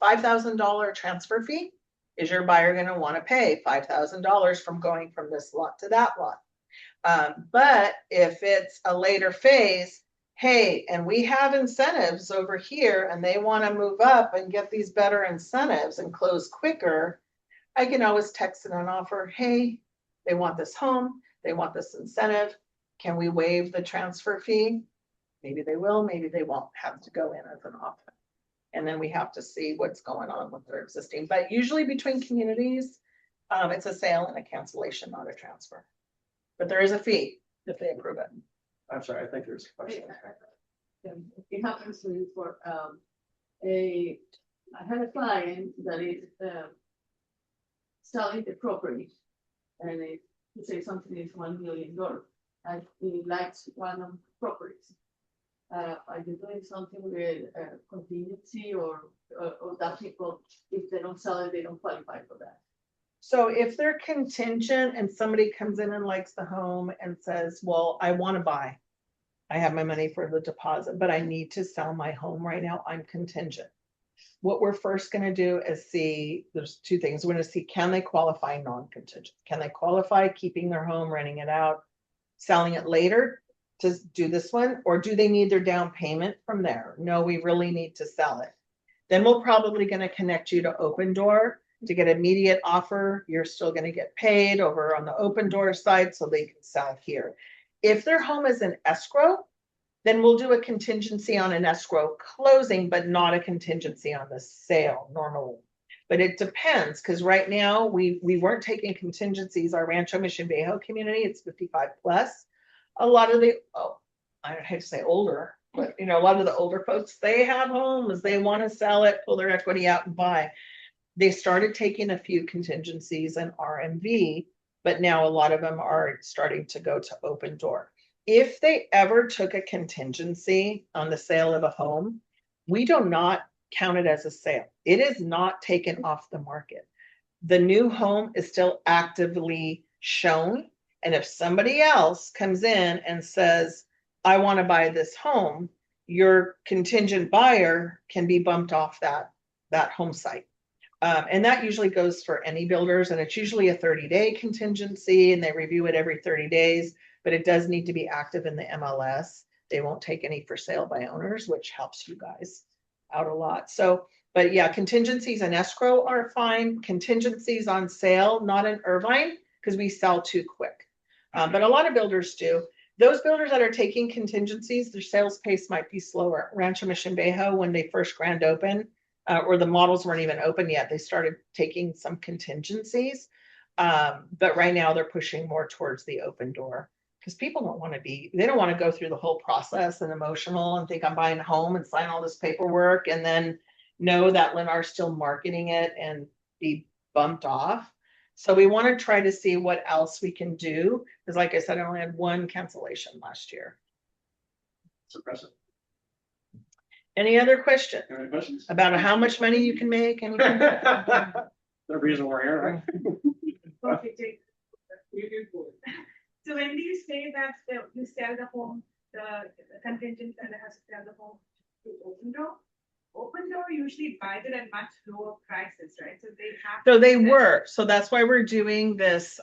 $5,000 transfer fee. Is your buyer going to want to pay $5,000 from going from this lot to that lot? But if it's a later phase, hey, and we have incentives over here and they want to move up and get these better incentives and close quicker, I can always text in an offer, hey, they want this home, they want this incentive. Can we waive the transfer fee? Maybe they will, maybe they won't have to go in as an offer. And then we have to see what's going on with their existing. But usually between communities, it's a sale and a cancellation, not a transfer. But there is a fee if they approve it. I'm sorry, I think there's a question. It happens to me for, I had a client that is, selling the property. And it, to say something is $1 million. And he likes one of the properties. Are you doing something with contingency or that people, if they don't sell it, they don't qualify for that? So if they're contingent and somebody comes in and likes the home and says, well, I want to buy, I have my money for the deposit, but I need to sell my home right now, I'm contingent. What we're first going to do is see, there's two things. We're going to see, can they qualify non-contingent? Can they qualify keeping their home, renting it out, selling it later to do this one? Or do they need their down payment from there? No, we really need to sell it. Then we're probably going to connect you to Open Door to get immediate offer. You're still going to get paid over on the Open Door side so they can sell here. If their home is an escrow, then we'll do a contingency on an escrow closing, but not a contingency on the sale normally. But it depends, because right now we weren't taking contingencies. Our Rancho Mission Viejo community, it's 55 plus. A lot of the, I hate to say older, but a lot of the older folks, they have homes, they want to sell it, pull their equity out and buy. They started taking a few contingencies in RMV, but now a lot of them are starting to go to Open Door. If they ever took a contingency on the sale of a home, we do not count it as a sale. It is not taken off the market. The new home is still actively shown. And if somebody else comes in and says, I want to buy this home, your contingent buyer can be bumped off that home site. And that usually goes for any builders, and it's usually a 30-day contingency, and they review it every 30 days, but it does need to be active in the MLS. They won't take any for sale by owners, which helps you guys out a lot. So, but yeah, contingencies and escrow are fine. Contingencies on sale, not in Irvine, because we sell too quick. But a lot of builders do. Those builders that are taking contingencies, their sales pace might be slower. Rancho Mission Viejo, when they first grand opened, or the models weren't even open yet, they started taking some contingencies. But right now they're pushing more towards the Open Door, because people don't want to they don't want to go through the whole process and emotional and think I'm buying a home and sign all this paperwork and then know that Lennar's still marketing it and be bumped off. So we want to try to see what else we can do. Because like I said, I only had one cancellation last year. It's impressive. Any other question Any questions? about how much money you can make? Anything? The reason we're here, right? Okay, Jake. So when you say that you sell the home, the contingent seller has to sell the home to Open Door. Open Door usually buys it at much lower prices, right? So they have. So they were. So that's why we're doing this.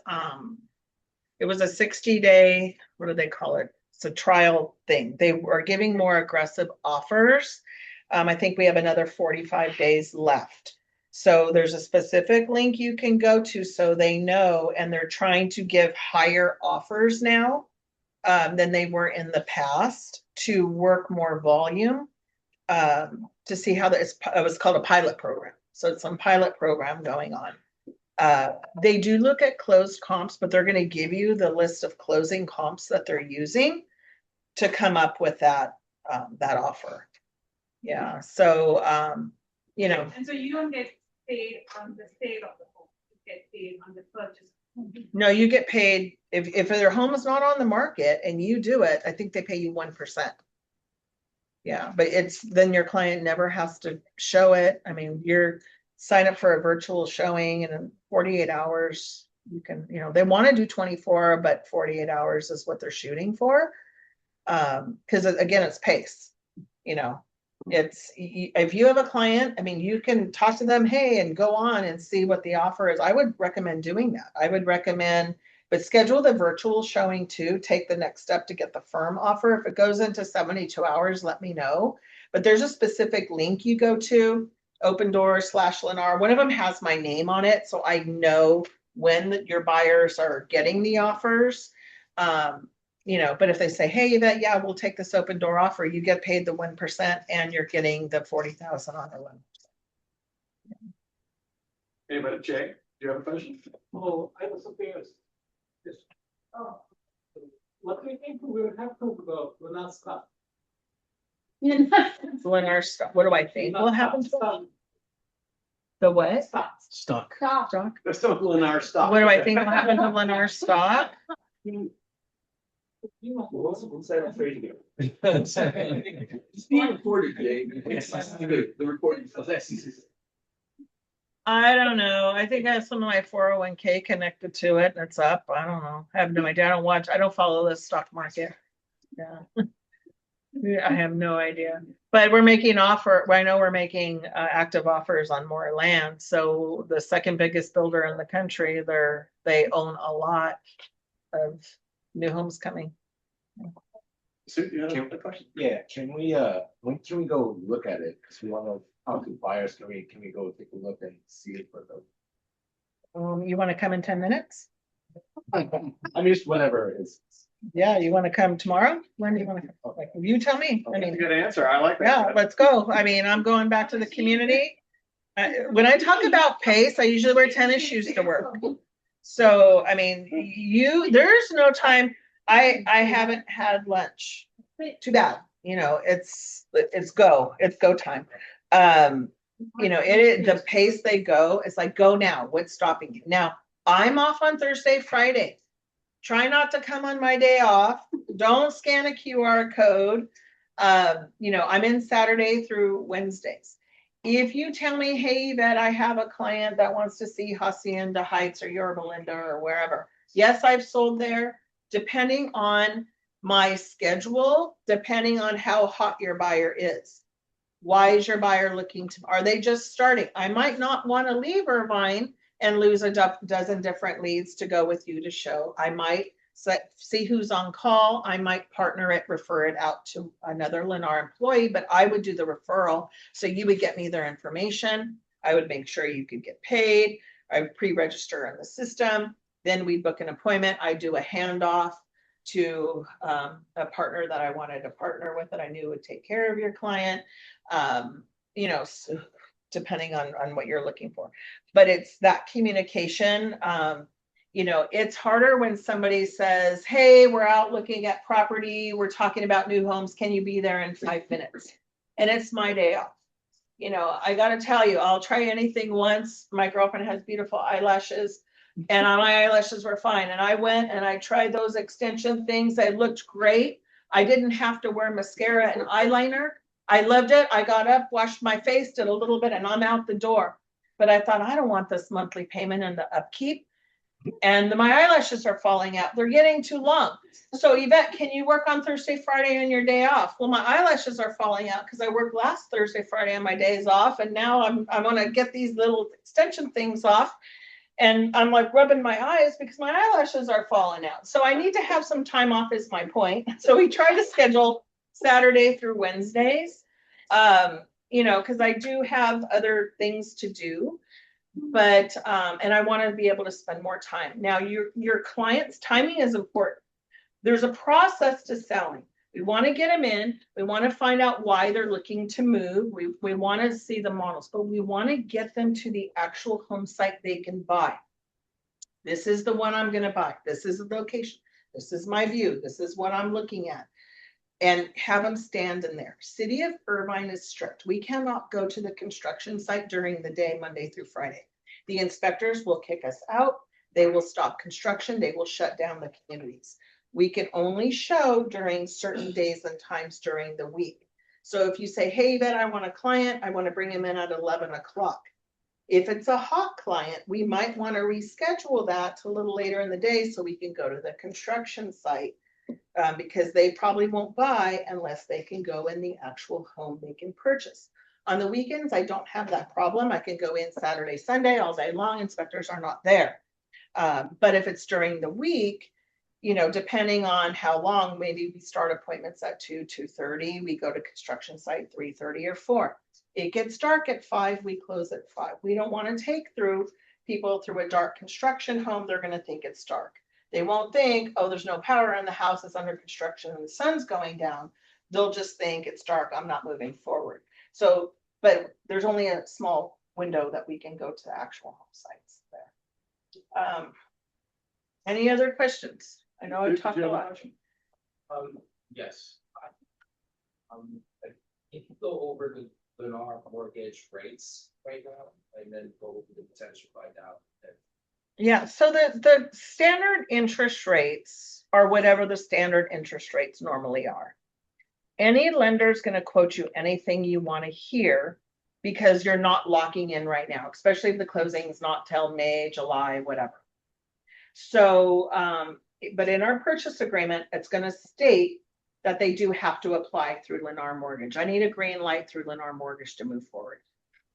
It was a 60-day, what do they call it? It's a trial thing. They were giving more aggressive offers. I think we have another 45 days left. So there's a specific link you can go to so they know, and they're trying to give higher offers now than they were in the past to work more volume to see how that is. It was called a pilot program. So it's some pilot program going on. They do look at closed comps, but they're going to give you the list of closing comps that they're using to come up with that offer. Yeah. So, And so you don't get paid on the sale of the home, you get paid on the purchase. no, you get paid if their home is not on the market and you do it, I think they pay you 1%. Yeah, but then your client never has to show it. I mean, you're sign up for a virtual showing and in 48 hours, you can, they want to do 24, but 48 hours is what they're shooting for. Because again, it's pace, it's, if you have a client, I mean, you can talk to them, hey, and go on and see what the offer is. I would recommend doing that. I would recommend, but schedule the virtual showing too. Take the next step to get the firm offer. If it goes into 72 hours, let me know. But there's a specific link you go to, Open Doors / Lennar. One of them has my name on it, so I know when your buyers are getting the offers. But if they say, hey, Yvette, yeah, we'll take this open door offer, you get paid the 1% and you're getting the 40,000 on the 1%. Anybody, Jay, do you have a question? Oh, I was something else. Yes. Oh. What do you think we will have to go when I start? Lennar stock, what do I think will happen to them? The what? Stock. Stock. There's still Lennar stock. What do I think will happen to Lennar stock? It's being recorded, Jay. The recording. I don't know. I think I have some of my 401k connected to it and it's up. I don't know. I have no idea. I don't follow the stock market. Yeah. I have no idea. But we're making I know we're making active offers on more land. So the second biggest builder in the country, they own a lot of new homes coming. Sue, you have a question? Yeah, can we, when can we go look at it? Cause we wanna talk to buyers, can we go take a look and see it for them? You want to come in 10 minutes? I mean, just whatever it is. Yeah, you want to come tomorrow? When do you want to come? Like, you tell me. I That's a mean, good answer. I like that. yeah, let's go. I mean, I'm going back to the community. When I talk about pace, I usually wear tennis shoes to work. So, I mean, there's no time. I haven't had lunch. Too bad. It's go time. The pace they go, it's like, go now. What's stopping you? Now, I'm off on Thursday, Friday. Try not to come on my day off. Don't scan a QR code. I'm in Saturday through Wednesdays. If you tell me, hey, that I have a client that wants to see Hacienda Heights or Yorba Linda or wherever. Yes, I've sold there. Depending on my schedule, depending on how hot your buyer is. Why is your buyer looking to, are they just starting? I might not want to leave Irvine and lose a dozen different leads to go with you to show. I might see who's on call. I might partner it, refer it out to another Lennar employee, but I would do the referral. So you would get me their information. I would make sure you could get paid. I would pre-register in the system. Then we'd book an appointment. I do a handoff to a partner that I wanted to partner with that I knew would take care of your client. So depending on what you're looking for, but it's that communication. It's harder when somebody says, hey, we're out looking at property. We're talking about new homes. Can you be there in 5 minutes? And it's my day off. I got to tell you, I'll try anything once. My girlfriend has beautiful eyelashes and my eyelashes were fine. And I went and I tried those extension things. They looked great. I didn't have to wear mascara and eyeliner. I loved it. I got up, washed my face, did a little bit, and I'm out the door. But I thought, I don't want this monthly payment and the upkeep. And my eyelashes are falling out. They're getting too long. So Yvette, can you work on Thursday, Friday on your day off? Well, my eyelashes are falling out because I worked last Thursday, Friday on my days off. And now I want to get these little extension things off. And I'm like rubbing my eyes because my eyelashes are falling out. So I need to have some time off is my point. So we try to schedule Saturday through Wednesdays. you know, because I do have other things to do. But, and I want to be able to spend more time. Now, your clients' timing is important. There's a process to selling. We want to get them in. We want to find out why they're looking to move. We want to see the models, but we want to get them to the actual home site they can buy. This is the one I'm going to buy. This is the location. This is my view. This is what I'm looking at. And have them stand in there. City of Irvine is strict. We cannot go to the construction site during the day, Monday through Friday. The inspectors will kick us out. They will stop construction. They will shut down the communities. We can only show during certain days and times during the week. So if you say, hey, Yvette, I want a client, I want to bring him in at 11 o'clock. If it's a hot client, we might want to reschedule that to a little later in the day so we can go to the construction site. Because they probably won't buy unless they can go in the actual home they can purchase. On the weekends, I don't have that problem. I can go in Saturday, Sunday, all day long. Inspectors are not there. But if it's during the week, you know, depending on how long, maybe we start appointments at 2:30, we go to construction site 3:30 or 4. It gets dark at 5, we close at 5. We don't want to take people through a dark construction home. They're going to think it's dark. They won't think, oh, there's no power in the house, it's under construction and the sun's going down. They'll just think it's dark, I'm not moving forward. So, but there's only a small window that we can go to the actual home sites there. Any other questions? I know I've talked a lot. Yes. If you go over the Lennar mortgage rates right now, and then go over the potential buy down. Yeah, so the standard interest rates are whatever the standard interest rates normally are. Any lender is going to quote you anything you want to hear because you're not locking in right now, especially if the closing is not till May, July, whatever. So, but in our purchase agreement, it's going to state that they do have to apply through Lennar Mortgage. I need a green light through Lennar Mortgage to move forward.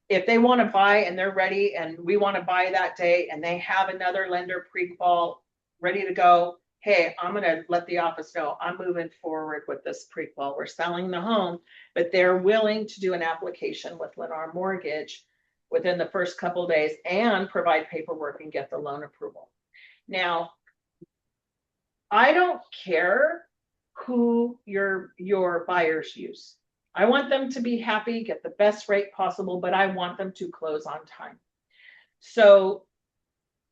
If they want to buy and they're ready and we want to buy that day and they have another lender pre-qual ready to go, hey, I'm going to let the office know I'm moving forward with this pre-qual. We're selling the home, but they're willing to do an application with Lennar Mortgage within the first couple of days and provide paperwork and get the loan approval. Now, I don't care who your buyers use. I want them to be happy, get the best rate possible, but I want them to close on time. So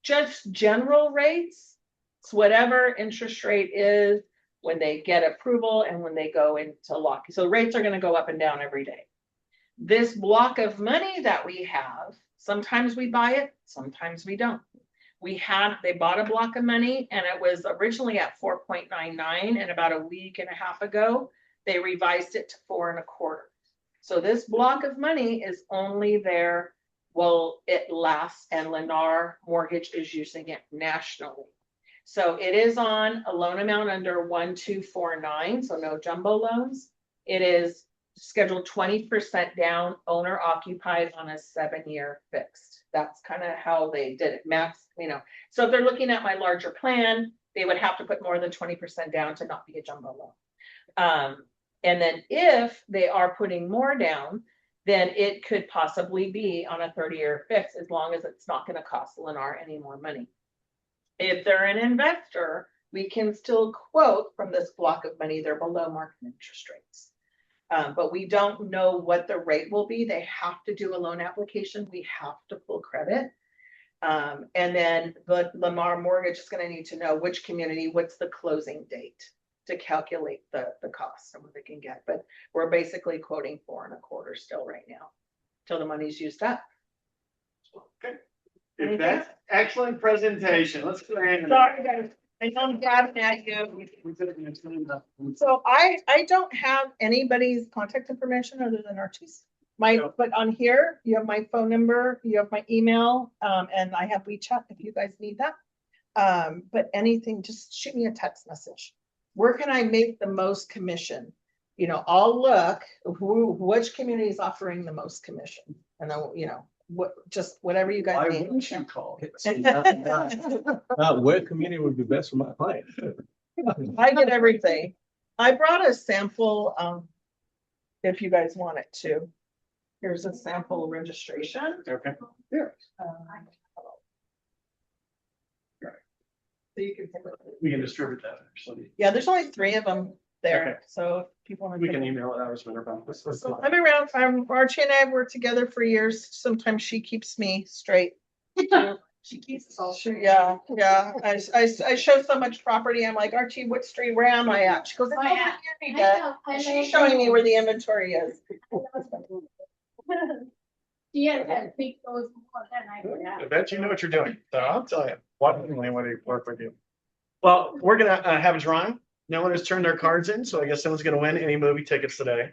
just general rates, it's whatever interest rate is when they get approval and when they go into lock. So rates are going to go up and down every day. This block of money that we have, sometimes we buy it, sometimes we don't. They bought a block of money and it was originally at 4.99, and about a week and a half ago, they revised it to 4.25. So this block of money is only there while it lasts, and Lennar Mortgage is using it nationally. So it is on a loan amount under 1249, so no jumbo loans. It is scheduled 20% down, owner occupied on a 7-year fixed. That's kind of how they did it. Max, you know. So if they're looking at my larger plan, they would have to put more than 20% down to not be a jumbo loan. And then if they are putting more down, then it could possibly be on a 30-year fix, as long as it's not going to cost Lennar any more money. If they're an investor, we can still quote from this block of money, they're below market interest rates. But we don't know what the rate will be. They have to do a loan application. We have to pull credit. And then the Lennar Mortgage is going to need to know which community, what's the closing date to calculate the cost and what they can get. But we're basically quoting 4.25 still right now till the money's used up. Okay. If that's excellent presentation, let's go ahead and. Sorry, guys. I know I'm grabbing at you. So I don't have anybody's contact information other than Artie's. But on here, you have my phone number, you have my email, and I have WeChat if you guys need that. But anything, just shoot me a text message. Where can I make the most commission? You know, I'll look which community is offering the most commission, and then just whatever you guys Why need. wouldn't you call? Where community would be best for my client? I get everything. I brought a sample, if you guys want it too. Here's a sample registration. Okay. So you can take a look. We can distribute that, actually. Yeah, there's only 3 of them there, Okay. so if people want We to. can email it out as winter bomb. So I'm around, Archie and I have worked together for years. Sometimes she keeps me straight. She keeps us all. Yeah, yeah. I show so much property. I'm like, Archie, what street, where am I at? She goes, "It's over here, Nita." And she's showing me where the inventory is. Yeah, I think those more than I would I have. bet you know what you're doing. So I'll tell you. Wonderfully want to work with you. Well, we're gonna have a drawing. No one has turned their cards in, so I guess someone's gonna win any movie tickets today.